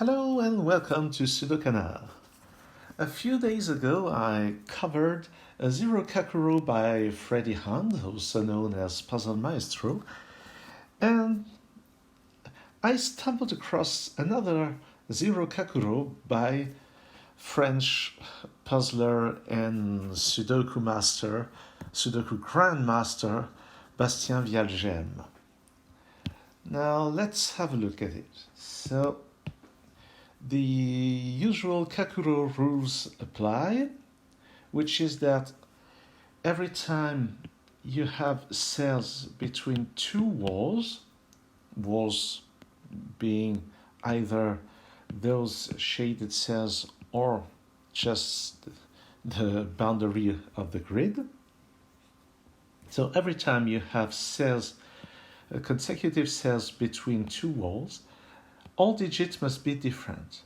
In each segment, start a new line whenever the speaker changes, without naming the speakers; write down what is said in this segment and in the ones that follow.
Hello and welcome to SudoKanard. A few days ago I covered a Zero Kakuro by Freddie Hunt, also known as Puzzle Maestro, and I stumbled across another Zero Kakuro by French puzzler and Sudoku grandmaster Bastien Vial-Jaime. Now let's have a look at it. So the usual Kakuro rules apply, which is that every time you have cells between two walls being either those shaded cells or just the boundary of the grid. So every time you have cells, consecutive cells between two walls, all digits must be different,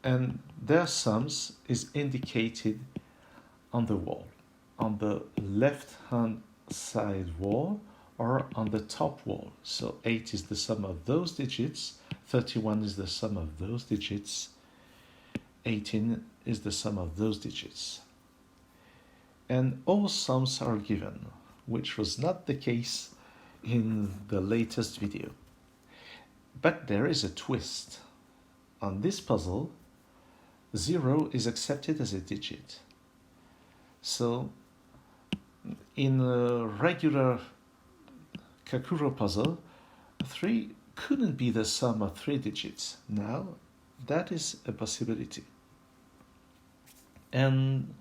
and their sums is indicated on the wall, on the left-hand side wall or on the top wall. So 8 is the sum of those digits, 31 is the sum of those digits, 18 is the sum of those digits. And all sums are given, which was not the case in the latest video. But there is a twist. On this puzzle, 0 is accepted as a digit. So in a regular Kakuro puzzle, 3 couldn't be the sum of 3 digits. Now, that is a possibility. And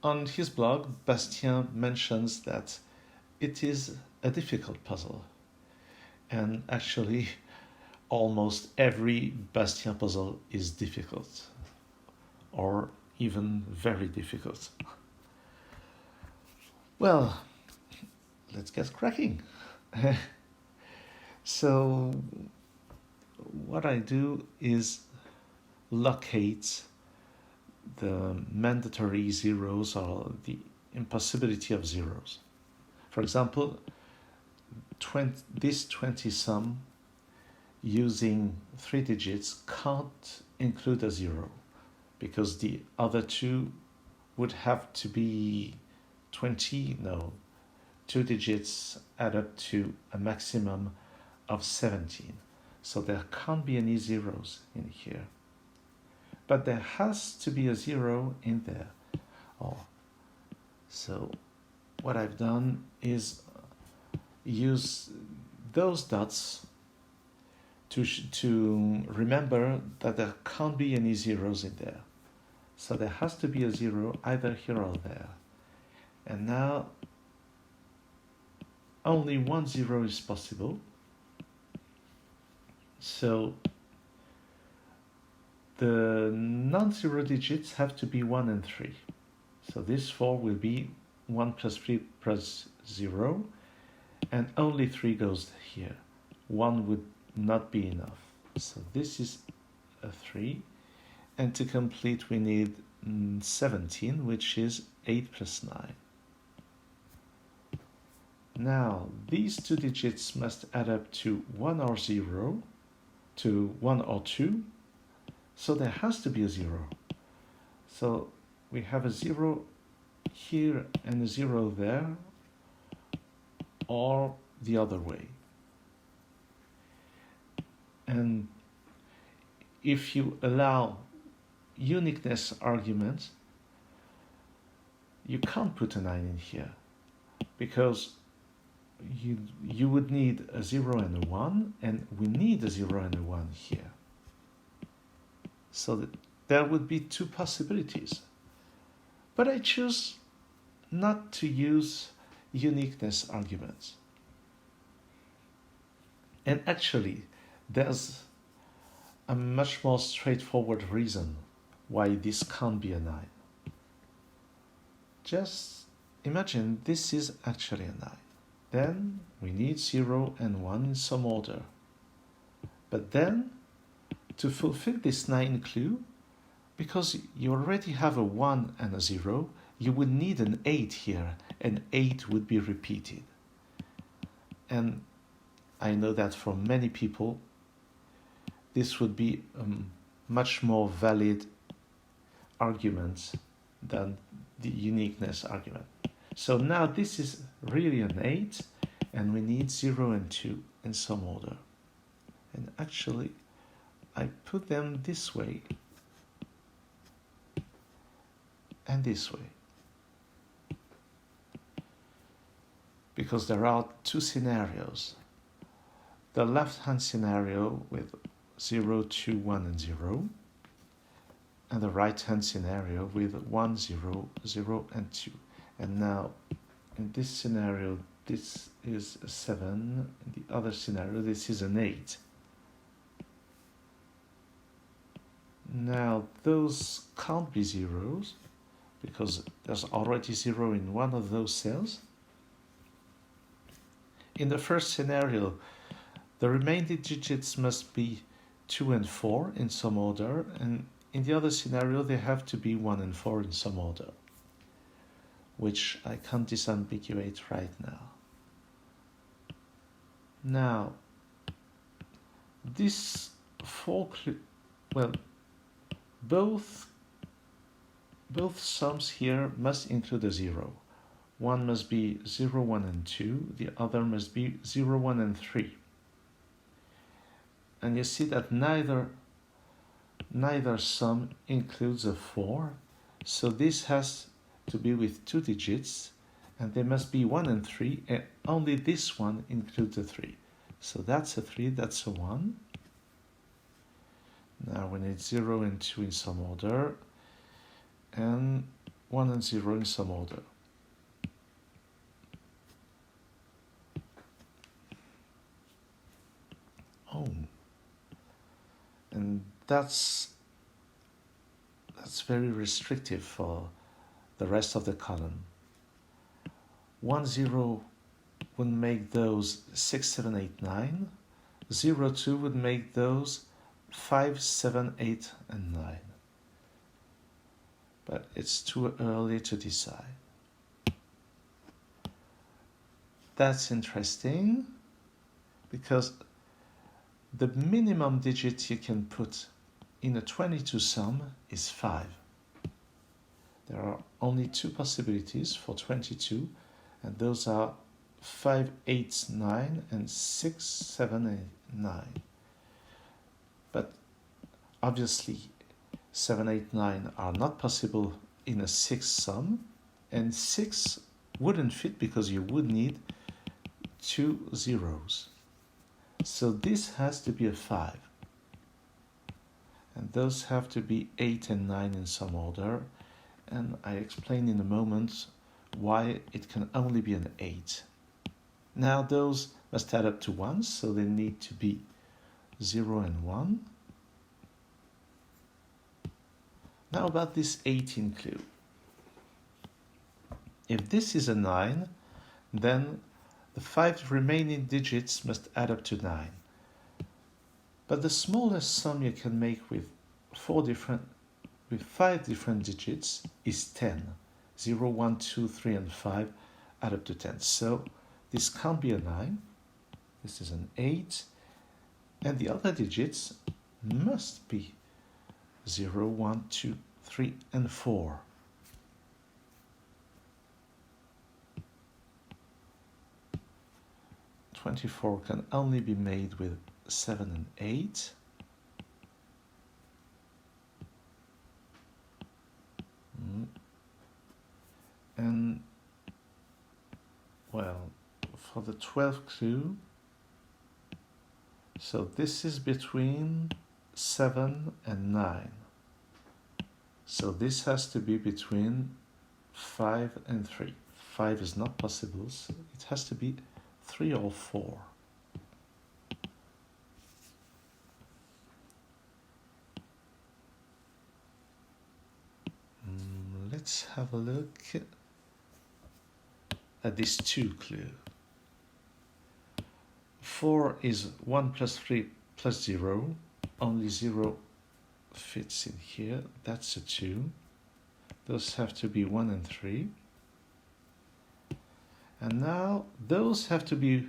on his blog, Bastien mentions that it is a difficult puzzle. And actually, almost every Bastien puzzle is difficult, or even very difficult. Well, let's get cracking. So, what I do is locate the mandatory zeros or the impossibility of zeros. For example, this 20 sum using 3 digits can't include a 0 because the other two would have to be 20. No, 2 digits add up to a maximum of 17. So there can't be any zeros in here. But there has to be a 0 in there. So what I've done is use those dots to remember that there can't be any zeros in there. So there has to be a 0 either here or there. And now only one 0 is possible. So the non-zero digits have to be 1 and 3. So this 4 will be 1 plus 3 plus 0, and only 3 goes here. 1 would not be enough. So this is a 3, and to complete we need 17, which is 8 plus 9. Now these two digits must add up to 1 or 0, to 1 or 2, so there has to be a 0. So we have a 0 here and a 0 there, or the other way. And if you allow uniqueness arguments, you can't put a 9 in here because you would need a 0 and a 1, and we need a 0 and a 1 here. So that there would be 2 possibilities. But I choose not to use uniqueness arguments. And actually, there's a much more straightforward reason why this can't be a 9. Just imagine this is actually a 9. Then we need 0 and 1 in some order. But then, to fulfill this 9 clue, because you already have a 1 and a 0, you would need an 8 here, and 8 would be repeated. And I know that for many people, this would be much more valid argument than the uniqueness argument. So now this is really an 8, and we need 0 and 2 in some order. And actually, I put them this way and this way, because there are two scenarios. The left-hand scenario with 0, 2, 1, and 0, and the right-hand scenario with 1, 0, 0, and 2. And now, in this scenario, this is a 7. In the other scenario, this is an 8. Now, those can't be zeros, because there's already 0 in one of those cells. In the first scenario, the remaining digits must be 2 and 4 in some order, and in the other scenario, they have to be 1 and 4 in some order, which I can't disambiguate right now. Now, this both sums here must include a 0. One must be 0, 1, and 2. The other must be 0, 1, and 3. And you see that neither sum includes a 4. So this has to be with 2 digits, and they must be 1 and 3, and only this one includes a 3. So that's a 3, that's a 1. Now we need 0 and 2 in some order, and 1 and 0 in some order. Oh, and that's very restrictive for the rest of the column. 1, 0 would make those 6, 7, 8, 9. 0, 2 would make those 5, 7, 8, and 9. But it's too early to decide. That's interesting, because the minimum digit you can put in a 22 sum is 5. There are only 2 possibilities for 22, and those are 5, 8, 9, and 6, 7, 8, 9. But obviously 7, 8, 9 are not possible in a 6 sum, and 6 wouldn't fit because you would need 2 zeros. So this has to be a 5. And those have to be 8 and 9 in some order, and I explain in a moment why it can only be an 8. Now those must add up to 1, so they need to be 0 and 1. Now about this 18 clue. If this is a 9, then the 5 remaining digits must add up to 9. But the smallest sum you can make with 5 different digits is 10. 0, 1, 2, 3, and 5 add up to 10. So this can't be a 9. This is an 8. And the other digits must be 0, 1, 2, 3, and 4. $24 can only be made with 7 and 8. And, well, for the 12th clue, so this is between 7 and 9. So this has to be between 5 and 3. 5 is not possible, so it has to be 3 or 4. Let's have a look at this 2 clue. 4 is 1 plus 3 plus 0. Only 0 fits in here. That's a 2. Those have to be 1 and 3. And now those have to be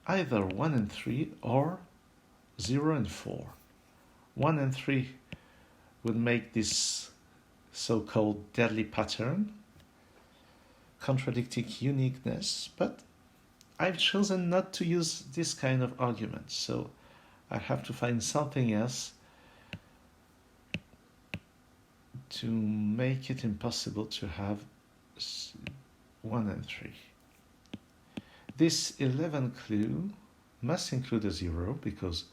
either 1 and 3 or 0 and 4. 1 and 3 would make this so-called deadly pattern, contradicting uniqueness, but I've chosen not to use this kind of argument, so I have to find something else to make it impossible to have 1 and 3. This 11 clue must include a 0 because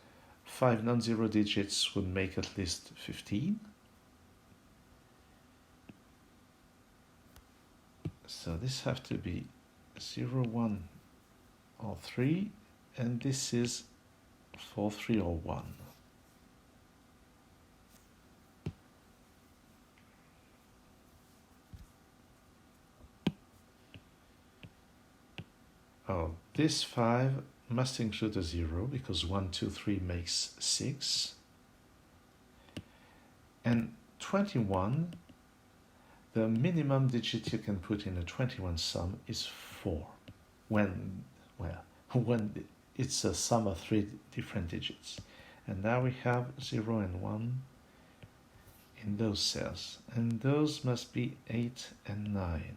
5 non-zero digits would make at least 15. So this have to be 0, 1 or 3, and this is 4, 3 or 1. Oh, this 5 must include a 0 because 1, 2, 3 makes 6. And 21, the minimum digit you can put in a 21 sum is 4 when it's a sum of 3 different digits. And now we have 0 and 1 in those cells, and those must be 8 and 9.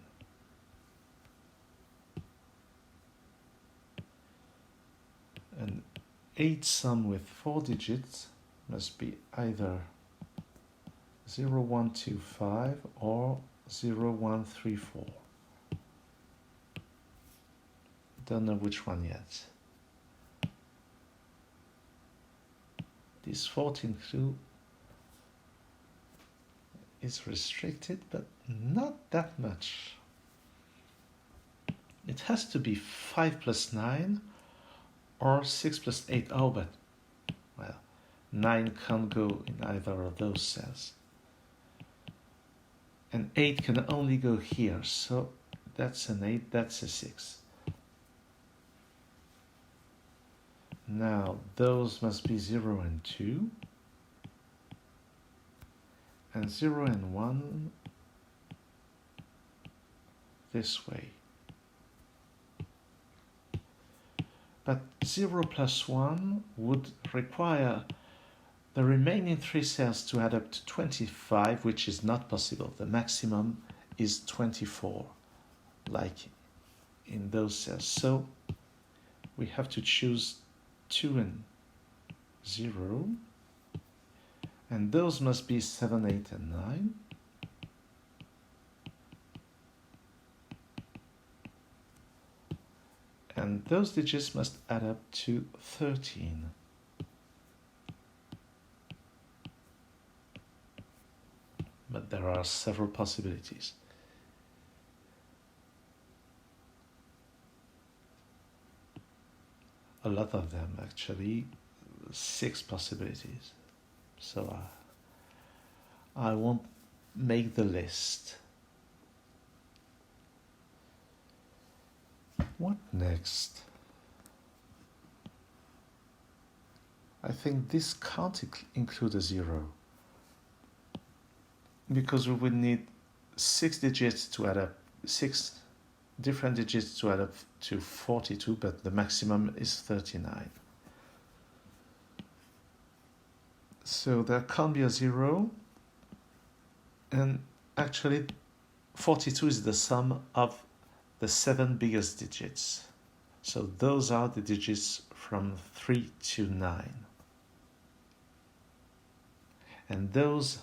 An 8 sum with 4 digits must be either 0, 1, 2, 5 or 0, 1, 3, 4. Don't know which one yet. This 14 clue is restricted, but not that much. It has to be 5 plus 9 or 6 plus 8. Oh, but, well, 9 can't go in either of those cells. And 8 can only go here, so that's an 8, that's a 6. Now, those must be 0 and 2, and 0 and 1 this way. But 0 plus 1 would require the remaining 3 cells to add up to 25, which is not possible. The maximum is 24, like in those cells. So we have to choose 2 and 0, and those must be 7, 8, and 9. And those digits must add up to 13. But there are several possibilities. A lot of them, actually, 6 possibilities. So I won't make the list. What next? I think this can't include a 0 because we would need 6 digits to add up, 6 different digits to add up to 42, but the maximum is 39. So there can't be a 0, and actually 42 is the sum of the 7 biggest digits. So those are the digits from 3 to 9. And those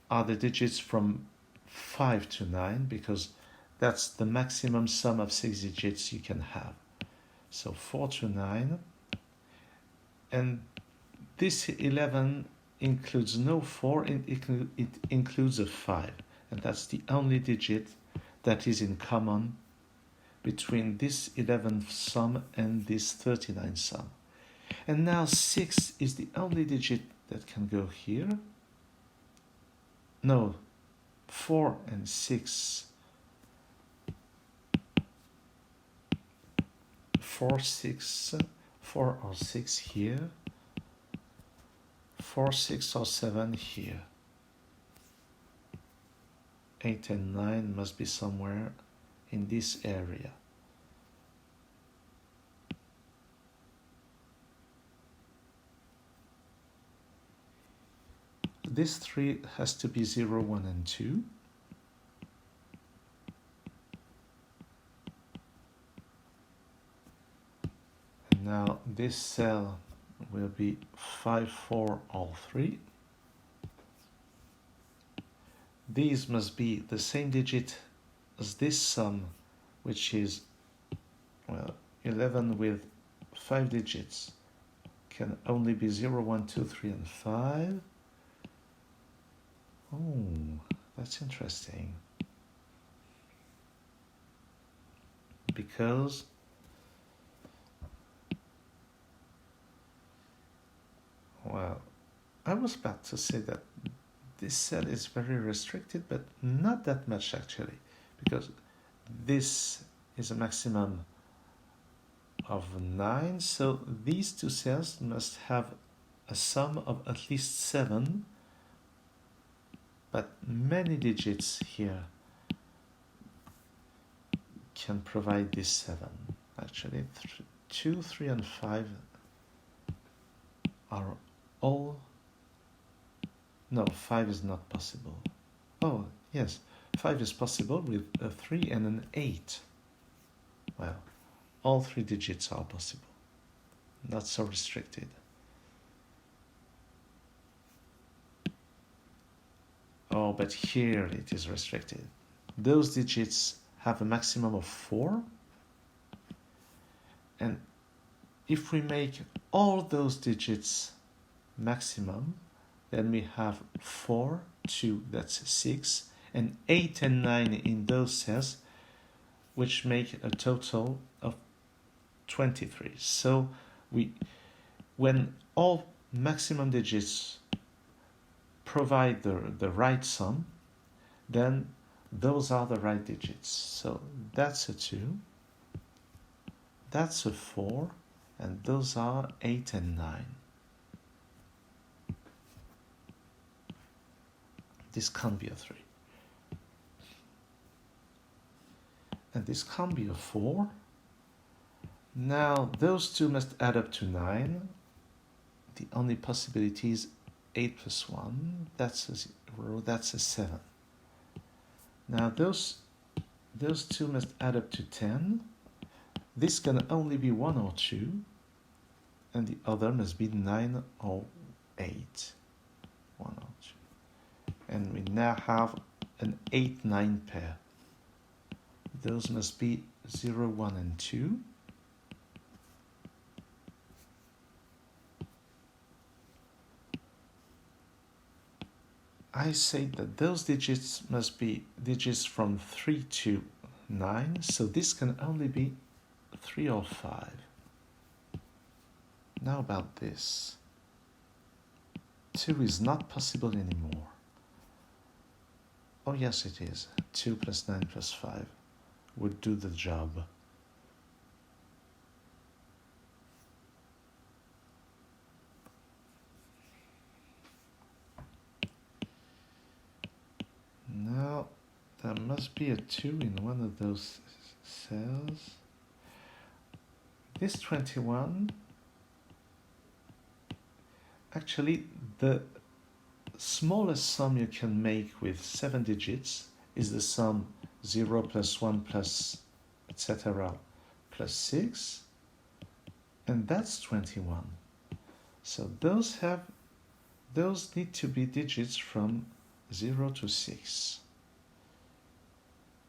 are the digits from 5 to 9 because that's the maximum sum of 6 digits you can have. So 4 to 9. And this 11 includes no 4, it includes a 5. And that's the only digit that is in common between this 11th sum and this 39 sum. And now 6 is the only digit that can go here. No, 4 and 6. 4, 6, 4 or 6 here. 4, 6 or 7 here. 8 and 9 must be somewhere in this area. this 3 has to be 0, 1, and 2. And now this cell will be 5, 4, all 3. These must be the same digit as this sum, which is, well, 11 with 5 digits. Can only be 0, 1, 2, 3, and 5. Oh, that's interesting. Because well, I was about to say that this set is very restricted, but not that much actually, because this is a maximum of 9, so these two cells must have a sum of at least 7, but many digits here can provide this 7. Actually, 2, 3, and 5 are all... No, 5 is not possible. Oh, yes, 5 is possible with a 3 and an 8. Well, all 3 digits are possible. Not so restricted. Oh, but here it is restricted. Those digits have a maximum of 4. And if we make all those digits maximum, then we have 4, 2, that's 6, and 8 and 9 in those cells, which make a total of 23. So when all maximum digits provide the right sum, then those are the right digits. So that's a 2, that's a 4, and those are 8 and 9. This can't be a 3. And this can't be a 4. Now, those two must add up to 9. The only possibility is 8 plus 1. That's a 0. That's a 7. Now, those two must add up to 10. This can only be 1 or 2. And the other must be 9 or 8. 1 or 2. And we now have an 8-9 pair. Those must be 0, 1, and 2. I say that those digits must be digits from 3 to 9, so this can only be 3 or 5. Now about this. 2 is not possible anymore. Oh yes, it is. 2 plus 9 plus 5 would do the job. Now, there must be a 2 in one of those cells. This 21, actually, the smallest sum you can make with 7 digits is the sum 0 plus 1 plus etc. plus 6, and that's 21. So those need to be digits from 0 to 6,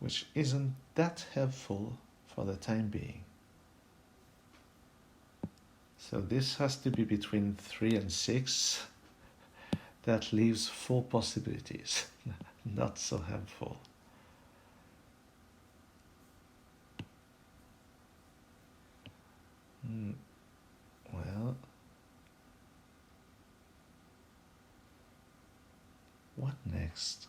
which isn't that helpful for the time being. So this has to be between 3 and 6. That leaves 4 possibilities. Not so helpful. Well, what next?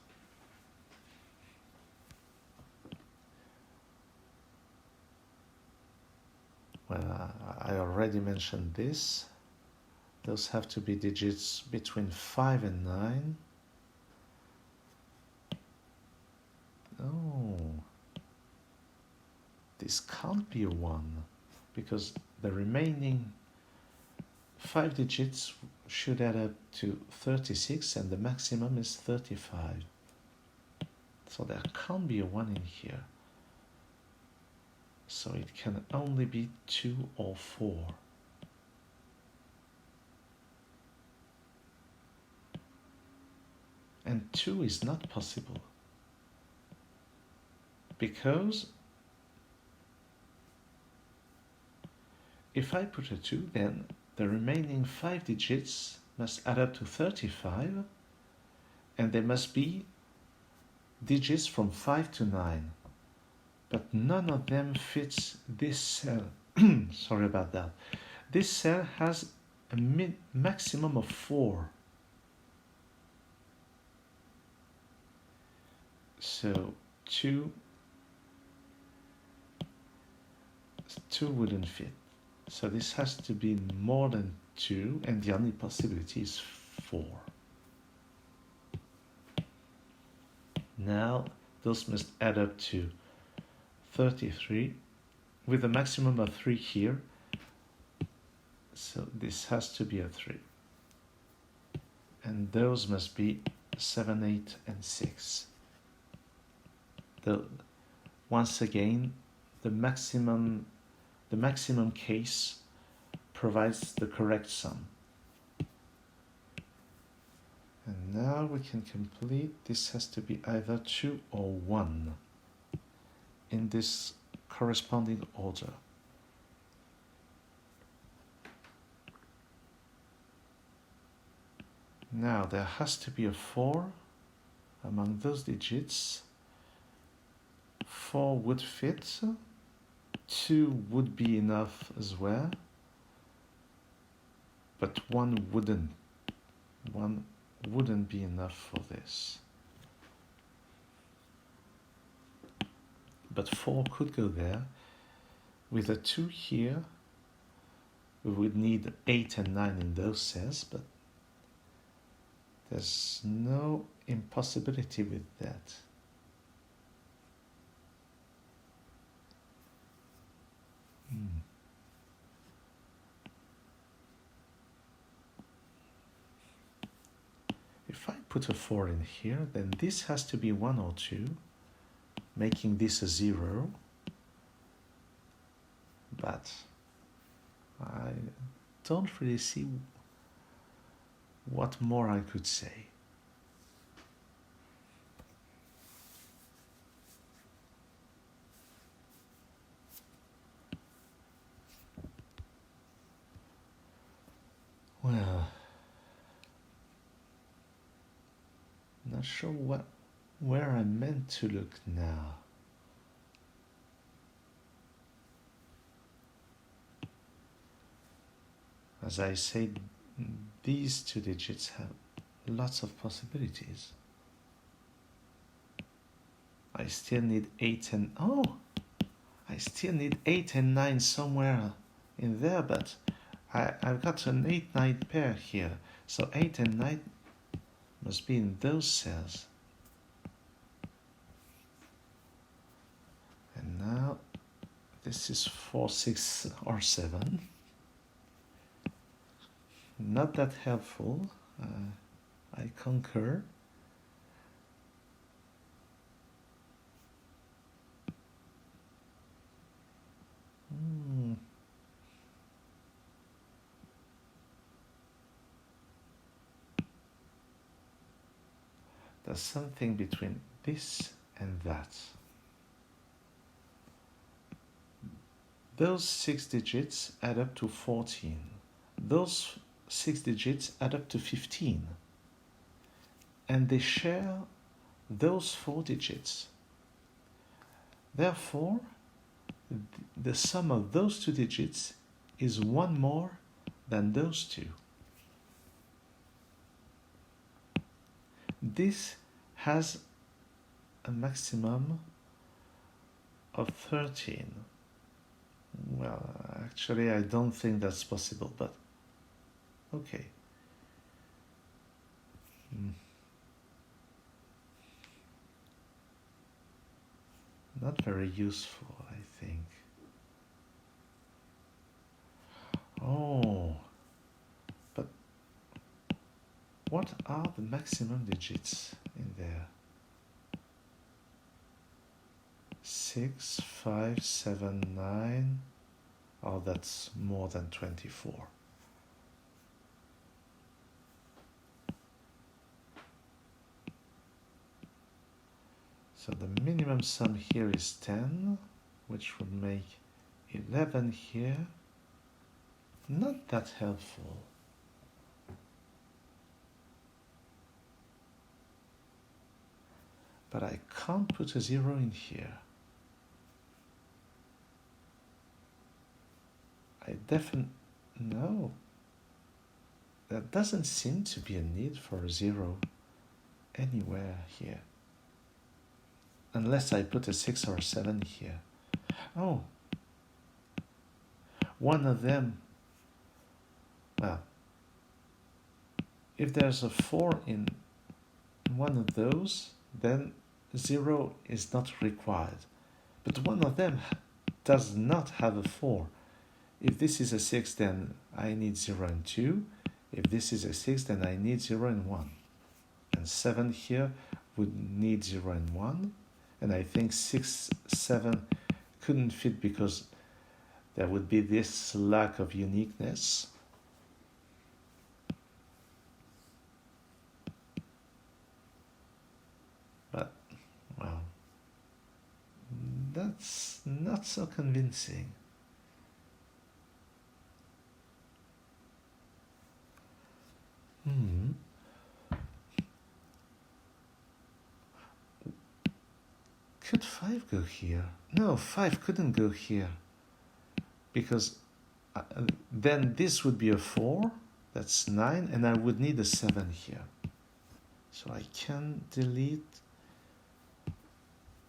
Well, I already mentioned this. Those have to be digits between 5 and 9. Oh, this can't be a 1, because the remaining 5 digits should add up to 36 and the maximum is 35. So there can't be a 1 in here. So it can only be 2 or 4. And 2 is not possible. Because if I put a 2, then the remaining 5 digits must add up to 35, and there must be digits from 5 to 9. But none of them fits this cell. Sorry about that. This cell has a maximum of 4. So 2 wouldn't fit. So this has to be more than 2, and the only possibility is 4. Now those must add up to 33 with a maximum of 3 here. So this has to be a 3. And those must be 7, 8, and 6. Once again, the maximum case provides the correct sum. And now we can complete. This has to be either 2 or 1 in this corresponding order. Now there has to be a 4 among those digits. 4 would fit. 2 would be enough as well. But 1 wouldn't. 1 wouldn't be enough for this. But 4 could go there. With a 2 here, we would need 8 and 9 in those cells, but there's no impossibility with that. If I put a 4 in here, then this has to be 1 or 2, making this a 0. But I don't really see what more I could say. Well, not sure where I'm meant to look now. As I said, these 2 digits have lots of possibilities. I still need 8 and I still need 8 and 9 somewhere in there, but I've got an 8-9 pair here, so 8 and 9 must be in those cells. And now this is 4, 6, or 7. Not that helpful, I concur. There's something between this and that. Those 6 digits add up to 14. Those 6 digits add up to 15. And they share those 4 digits. Therefore, the sum of those 2 digits is 1 more than those 2. This has a maximum of 13. Well, actually, I don't think that's possible, but okay. Not very useful, I think. Oh, but what are the maximum digits in there? 6, 5, 7, 9. Oh, that's more than 24. So the minimum sum here is 10, which would make 11 here. Not that helpful. But I can't put a 0 in here. No. There doesn't seem to be a need for a 0 anywhere here. Unless I put a 6 or a 7 here. Oh. One of them. Well. If there's a 4 in one of those, then 0 is not required. But one of them does not have a 4. If this is a 6, then I need 0 and 2. If this is a 6, then I need 0 and 1. And 7 here would need 0 and 1. And I think 6, 7 couldn't fit because there would be this lack of uniqueness. But, well, that's not so convincing. Could 5 go here? No, 5 couldn't go here. Because then this would be a 4, that's 9, and I would need a 7 here. So I can delete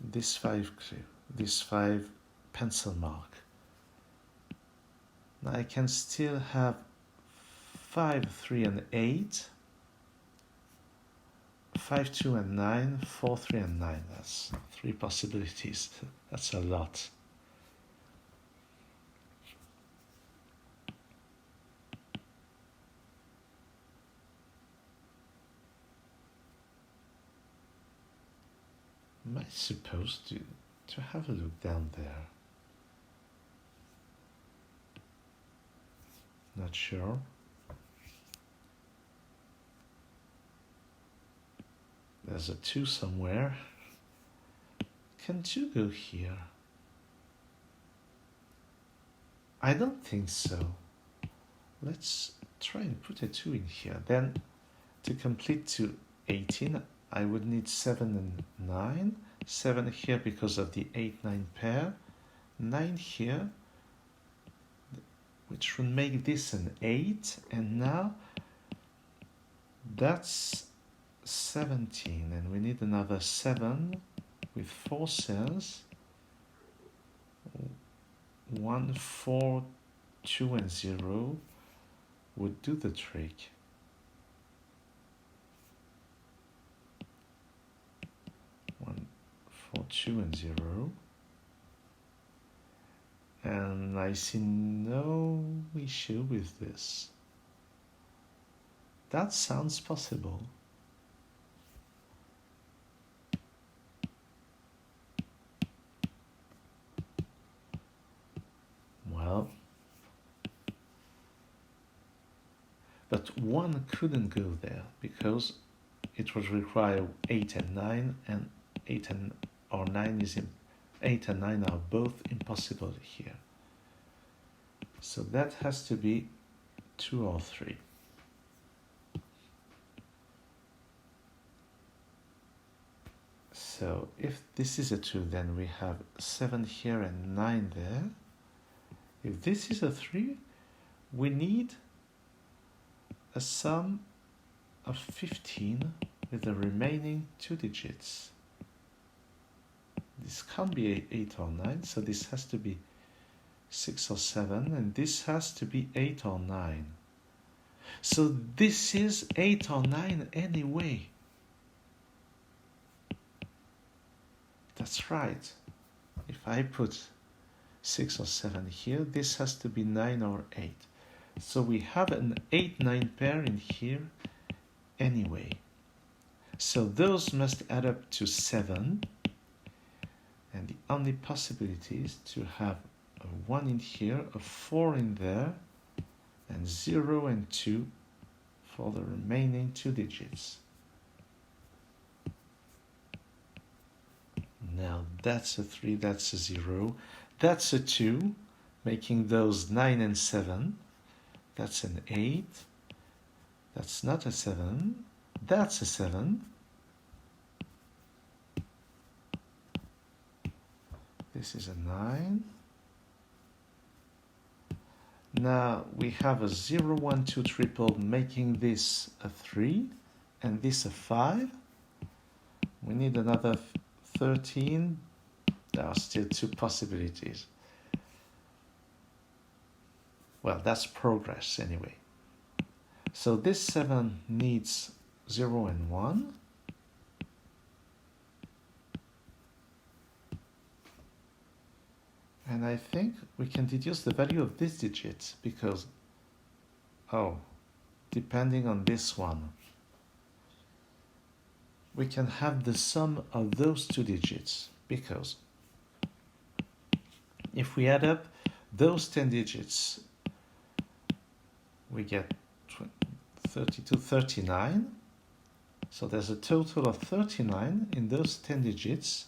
this 5 pencil mark. Now I can still have 5, 3, and 8, 5, 2, and 9, 4, 3, and 9. That's 3 possibilities. That's a lot. Am I supposed to have a look down there? Not sure. There's a 2 somewhere. Can 2 go here? I don't think so. Let's try and put a 2 in here. Then to complete to 18, I would need 7 and 9. 7 here because of the 8-9 pair. 9 here, which would make this an 8. And now that's 17. And we need another 7 with 4 cells. 1, 4, 2, and 0 would do the trick. 1, 4, 2, and 0. And I see no issue with this. That sounds possible. Well, but 1 couldn't go there because it would require 8 and 9, and 8 and or 9 is 8 and 9 are both impossible here. So that has to be 2 or 3. So if this is a 2, then we have 7 here and 9 there. If this is a 3, we need a sum of 15 with the remaining 2 digits. This can't be 8 or 9, so this has to be 6 or 7, and this has to be 8 or 9. So this is 8 or 9 anyway. That's right. If I put 6 or 7 here, this has to be 9 or 8. So we have an 8-9 pair in here anyway. So those must add up to 7. And the only possibility is to have a 1 in here, a 4 in there, and 0 and 2 for the remaining 2 digits. Now that's a 3, that's a 0, that's a 2, making those 9 and 7. That's an 8, that's not a 7, that's a 7. This is a 9. Now we have a 0, 1, 2 triple, making this a 3 and this a 5. We need another 13. There are still 2 possibilities. Well, that's progress anyway. So this 7 needs 0 and 1. And I think we can deduce the value of this digit because, depending on this one, we can have the sum of those 2 digits because if we add up those 10 digits, we get 32, 39. So there's a total of 39 in those 10 digits,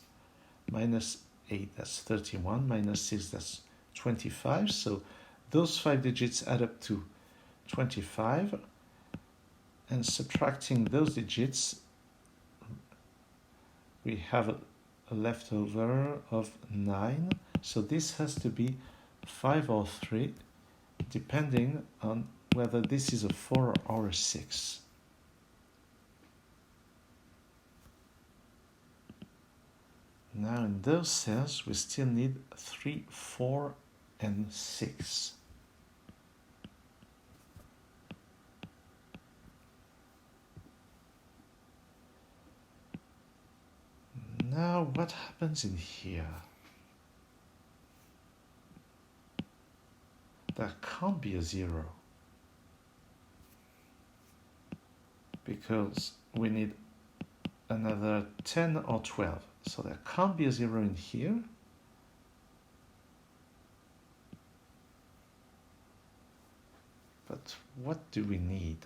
minus 8, that's 31, minus 6, that's 25. So those 5 digits add up to 25. And subtracting those digits, we have a leftover of 9. So this has to be 5 or 3, depending on whether this is a 4 or a 6. Now in those cells, we still need 3, 4, and 6. Now what happens in here? There can't be a 0 because we need another 10 or 12. So there can't be a 0 in here. But what do we need?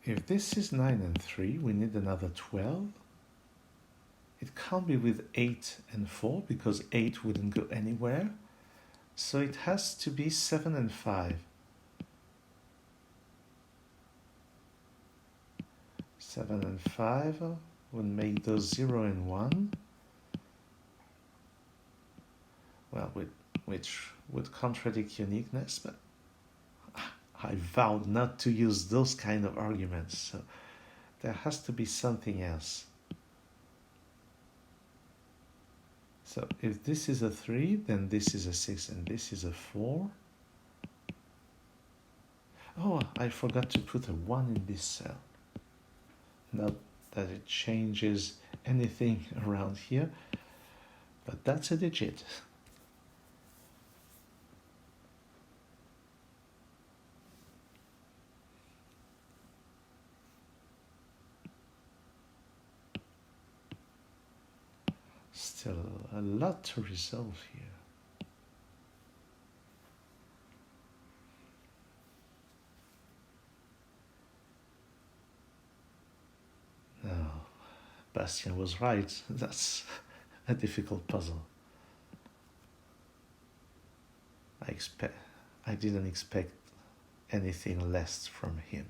If this is 9 and 3, we need another 12. It can't be with 8 and 4 because 8 wouldn't go anywhere. So it has to be 7 and 5. 7 and 5 would make those 0 and 1. Well, which would contradict uniqueness, but I vowed not to use those kind of arguments. So there has to be something else. So if this is a 3, then this is a 6 and this is a 4. Oh, I forgot to put a 1 in this cell. Not that it changes anything around here, but that's a digit. Still a lot to resolve here. No, Bastien was right. That's a difficult puzzle. I didn't expect anything less from him.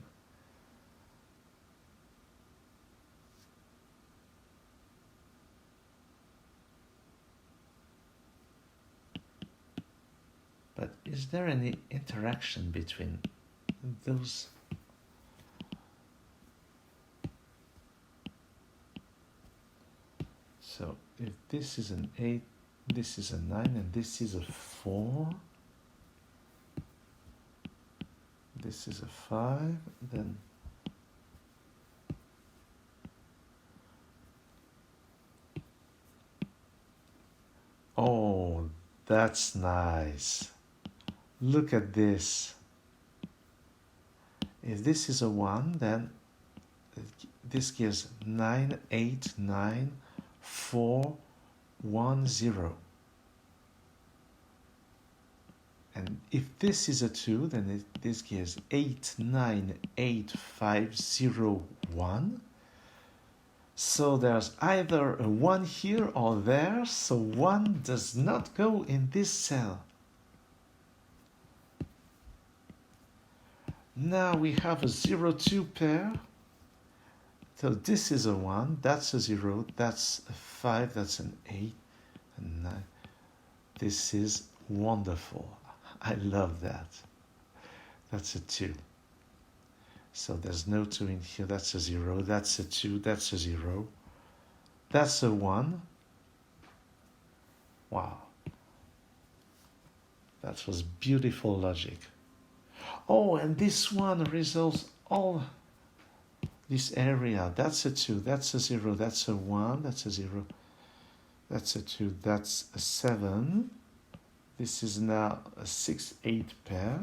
But is there any interaction between those? So if this is an 8, this is a 9, and this is a 4, this is a 5, then oh, that's nice. Look at this. If this is a 1, then this gives 9, 8, 9, 4, 1, 0. And if this is a 2, then this gives 8, 9, 8, 5, 0, 1. So there's either a 1 here or there, so 1 does not go in this cell. Now we have a 0-2 pair. So this is a 1, that's a 0, that's a 5, that's an 8, and 9. This is wonderful. I love that. That's a 2. So there's no 2 in here. That's a 0. That's a 2. That's a 0. That's a 1. Wow. That was beautiful logic. Oh, and this one resolves all this area. That's a 2. That's a 0. That's a 1. That's a 0. That's a 2. That's a 7. This is now a 6-8 pair.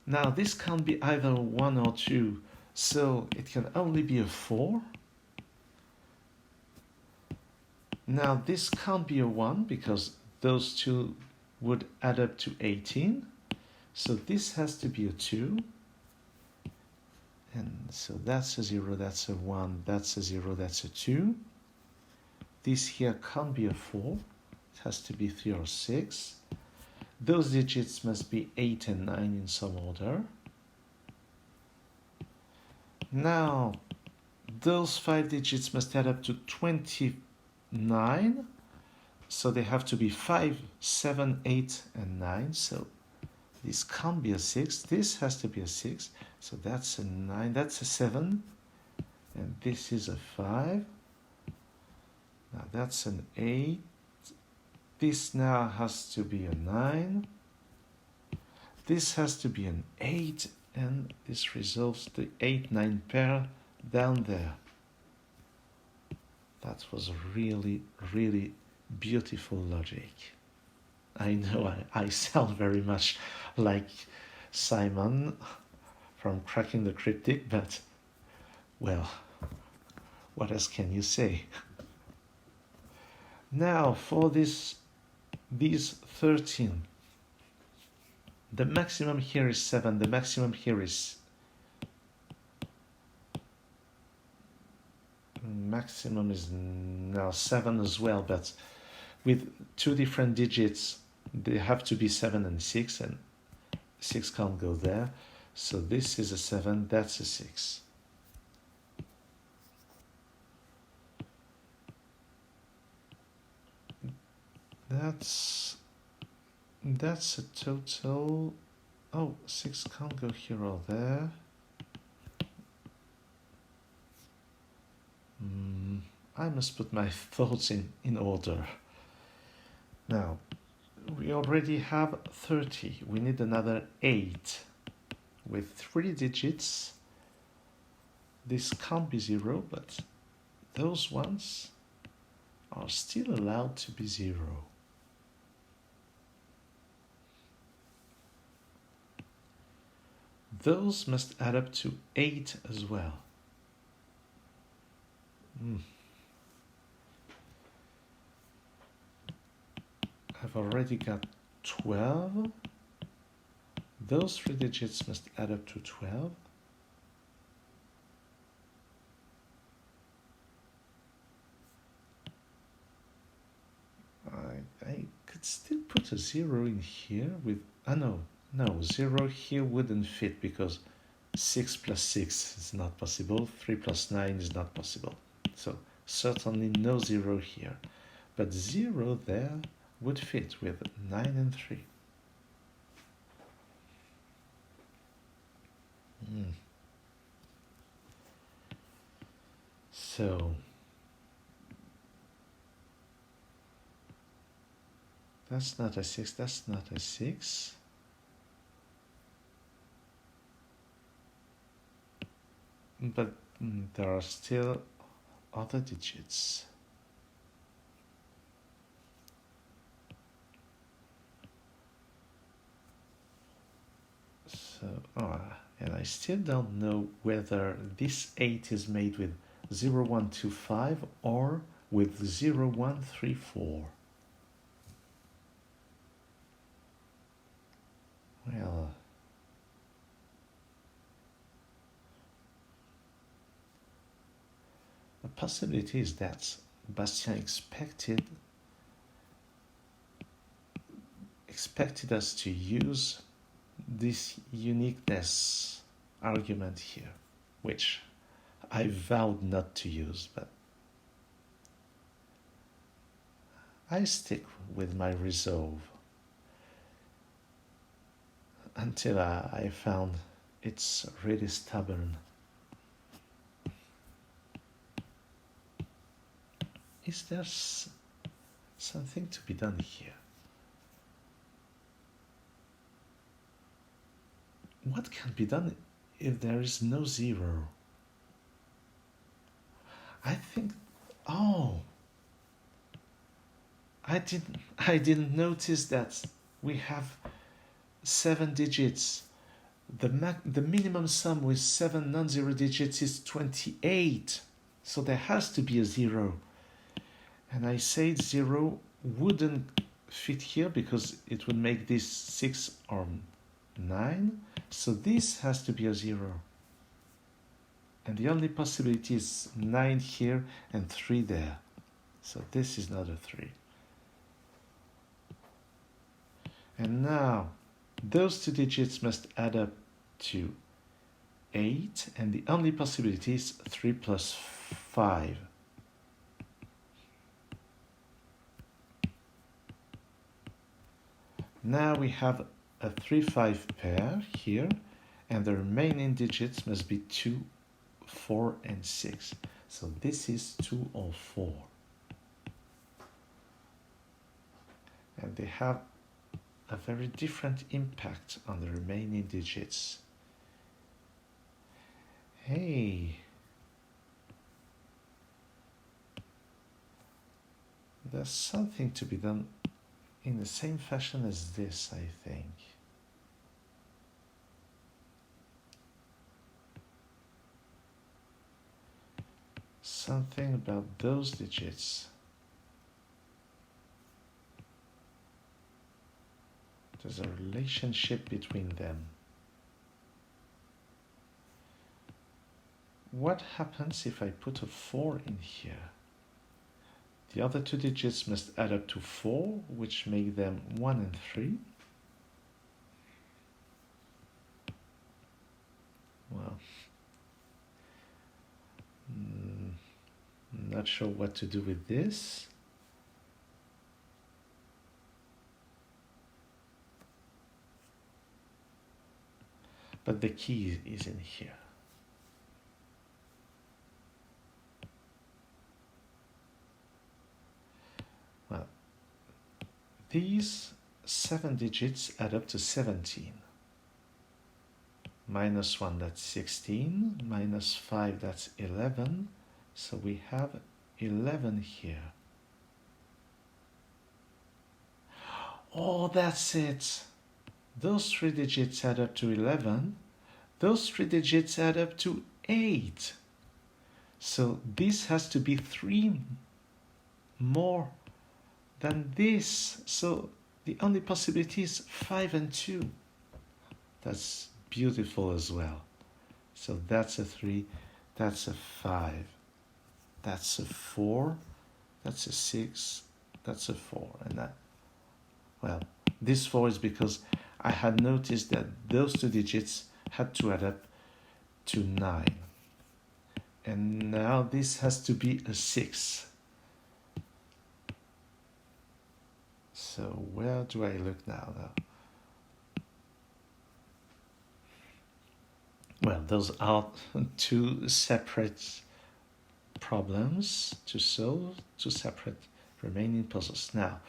Now this can't be either 1 or 2, so it can only be a 4. Now this can't be a 1 because those two would add up to 18. So this has to be a 2. And so that's a 0, that's a 1, that's a 0, that's a 2. This here can't be a 4. It has to be 3 or 6. Those digits must be 8 and 9 in some order. Now, those 5 digits must add up to 29. So they have to be 5, 7, 8, and 9. So this can't be a 6. This has to be a 6. So that's a 9. That's a 7. And this is a 5. Now that's an 8. This now has to be a 9. This has to be an 8. And this resolves the 8-9 pair down there. That was really, really beautiful logic. I know I sound very much like Simon from Cracking the Cryptic, but, well, what else can you say? Now, for these 13, the maximum here is 7, the maximum here is maximum is now 7 as well, but with 2 different digits, they have to be 7 and 6, and 6 can't go there. So this is a 7, that's a 6. That's a total. Oh, 6 can't go here or there. I must put my thoughts in order. Now, we already have 30. We need another 8 with 3 digits. This can't be 0, but those ones are still allowed to be 0. Those must add up to 8 as well. I've already got 12. Those 3 digits must add up to 12. I could still put a 0 in here with, no, 0 here wouldn't fit because 6 plus 6 is not possible, 3 plus 9 is not possible. So certainly no 0 here, but 0 there would fit with 9 and 3. So that's not a 6, that's not a 6. But there are still other digits. And I still don't know whether this 8 is made with 0125 or with 0134. Well, the possibility is that Bastien expected us to use this uniqueness argument here, which I vowed not to use, but I stick with my resolve until I found it's really stubborn. Is there something to be done here? What can be done if there is no 0? I think, oh, I didn't notice that we have 7 digits. The minimum sum with 7 non-zero digits is 28. So there has to be a 0. And I said 0 wouldn't fit here because it would make this 6 or 9. So this has to be a 0. And the only possibility is 9 here and 3 there. So this is not a 3. And now those 2 digits must add up to 8, and the only possibility is 3 plus 5. Now we have a 3-5 pair here, and the remaining digits must be 2, 4, and 6. So this is 2 or 4. And they have a very different impact on the remaining digits. Hey, there's something to be done in the same fashion as this, I think. Something about those digits. There's a relationship between them. What happens if I put a 4 in here? The other 2 digits must add up to 4, which make them 1 and 3. Well, not sure what to do with this. But the key is in here. Well, these 7 digits add up to 17. Minus 1, that's 16. Minus 5, that's 11. So we have 11 here. Oh, that's it. Those 3 digits add up to 11. Those 3 digits add up to 8. So this has to be 3 more than this. So the only possibility is 5 and 2. That's beautiful as well. So that's a 3, that's a 5, that's a 4, that's a 6, that's a 4. And that, well, this 4 is because I had noticed that those 2 digits had to add up to 9. And now this has to be a 6. So where do I look now? Well, those are 2 separate problems to solve, 2 separate remaining puzzles. Now,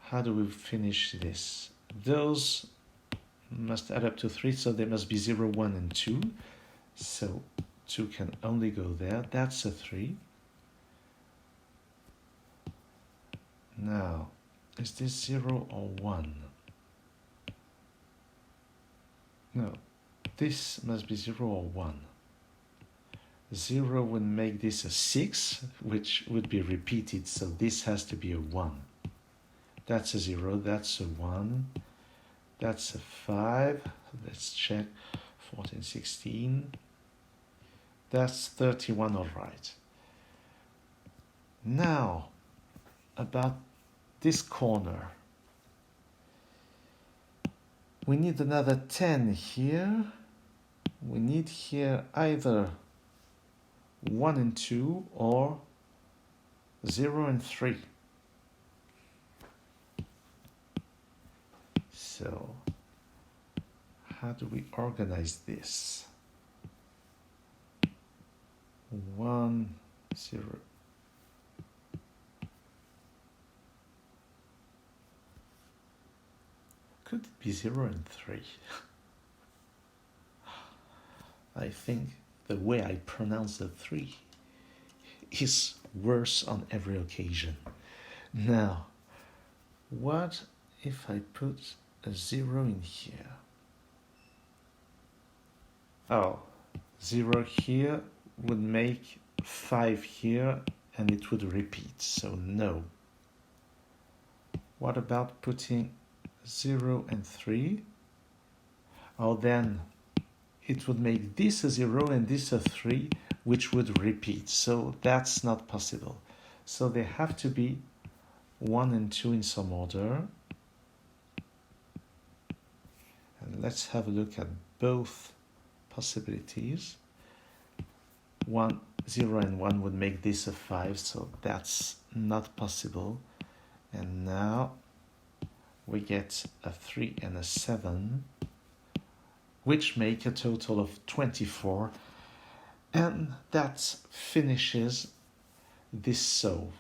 how do we finish this? Those must add up to 3, so there must be 0, 1, and 2. So 2 can only go there. That's a 3. Now, is this 0 or 1? No, this must be 0 or 1. 0 would make this a 6, which would be repeated, so this has to be a 1. That's a 0, that's a 1, that's a 5, let's check, 14, 16, that's 31, all right. Now, about this corner. We need another 10 here. We need here either 1 and 2 or 0 and 3. So, how do we organize this? 1, 0. Could it be 0 and 3? I think the way I pronounce the 3 is worse on every occasion. Now, what if I put a 0 in here? Oh, 0 here would make 5 here and it would repeat, so no. What about putting 0 and 3? Oh, then it would make this a 0 and this a 3, which would repeat, so that's not possible. So they have to be 1 and 2 in some order. And let's have a look at both possibilities. 1, 0 and 1 would make this a 5, so that's not possible. And now we get a 3 and a 7, which make a total of 24, and that finishes this solve.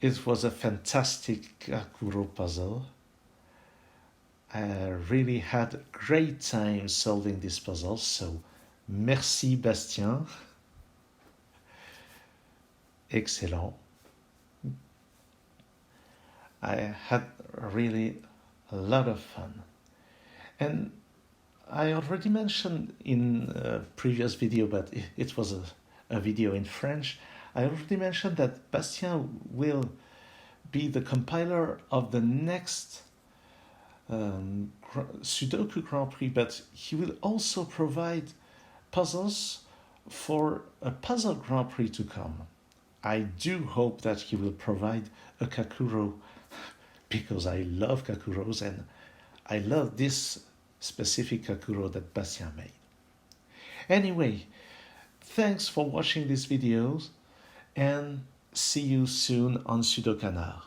It was a fantastic Kakuro puzzle. I really had a great time solving this puzzle, so merci Bastien. Excellent. I had really a lot of fun. And I already mentioned in a previous video, but it was a video in French. I already mentioned that Bastien will be the compiler of the next Sudoku Grand Prix, but he will also provide puzzles for a puzzle Grand Prix to come. I do hope that he will provide a Kakuro, because I love Kakuros and I love this specific Kakuro that Bastien made. Anyway, thanks for watching these videos and see you soon on SudoKanard.